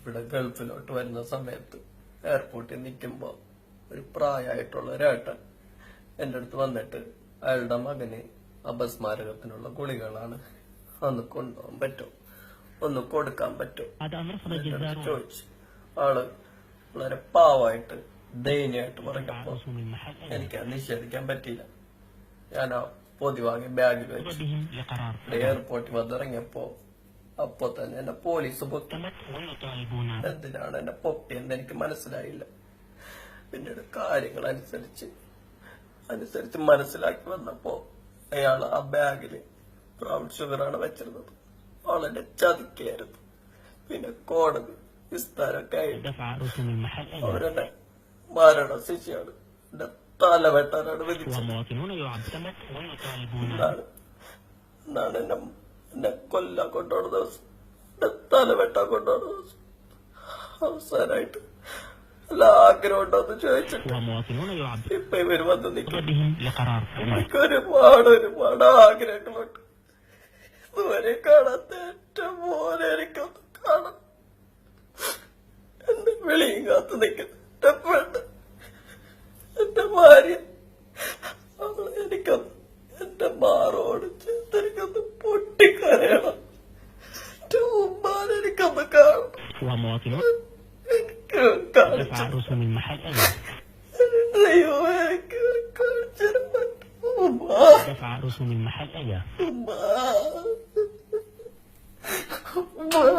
ഇവിടെ ഗൾഫിലോട്ട് വരുന്ന സമയത്ത് എയർപോർട്ടിൽ നിൽക്കുമ്പോ ഒരു പ്രായമായിട്ടുള്ള ഒരേട്ടൻ എന്റെ അടുത്ത് വന്നിട്ട് അയാളുടെ മകന് അപസ്മാരകത്തിനുള്ള ഗുളികളാണ്, ഒന്ന് കൊണ്ടുപോകാൻ പറ്റുമോ, ഒന്ന് കൊടുക്കാൻ പറ്റുമോ ചോദിച്ചു. ആള് വളരെ പാവായിട്ട് ദയനീയായിട്ട് പറഞ്ഞപ്പോ എനിക്ക് നിഷേധിക്കാൻ പറ്റിയില്ല. ഞാൻ ആ പൊതി വാങ്ങി ബാഗിൽ വെച്ചു. എയർപോർട്ടിൽ വന്നിറങ്ങിയപ്പോ അപ്പൊ തന്നെ എന്നെ പോലീസ് പൊക്കി. എന്തിനാണ് എന്നെ പൊക്കിയെന്ന് എനിക്ക് മനസ്സിലായില്ല. പിന്നീട് കാര്യങ്ങൾ അനുസരിച്ച് മനസ്സിലാക്കി വന്നപ്പോ അയാൾ ആ ബാഗില് ബ്രൗൺ ഷുഗറാണ് വെച്ചിരുന്നത്. വളരെ ചതിക്കായിരുന്നു. പിന്നെ കോടതി വിസ്താരമൊക്കെ ആയിട്ട് അവരെന്നെ മരണശിക്ഷയാണ്, എന്റെ തല വെട്ടാനാണ് വിധിച്ചത്. എന്നാണ് എന്നെ കൊല്ലാൻ കൊണ്ടുപോണ ദിവസം, എന്റെ തല വെട്ടാൻ കൊണ്ടുപോണ ദിവസം അവസാനായിട്ട് എല്ലാ ആഗ്രഹം ഉണ്ടോന്ന് ചോദിച്ചിട്ട് ഇപ്പൊ ഇവര് വന്ന് നിൽക്കും. എനിക്ക് ഒരുപാട് ആഗ്രഹങ്ങളുണ്ട്. ഇതുവരെ കാണാത്ത ഏറ്റവും പോലെ എനിക്കൊന്ന് കാണാം. എന്റെ വെളിയും കാത്തു നിൽക്കുന്ന എന്റെ പെണ്ണ്, എന്റെ ഭാര്യ, എനിക്കൊന്ന് എന്റെ മാറോട് ചേർത്ത് എനിക്കൊന്ന് പൊട്ടിക്കരയണം. എന്റെ ഉമ്മാനെ എനിക്കൊന്ന് കാണണം. എനിക്ക് കാണിച്ചു ഉമ്മ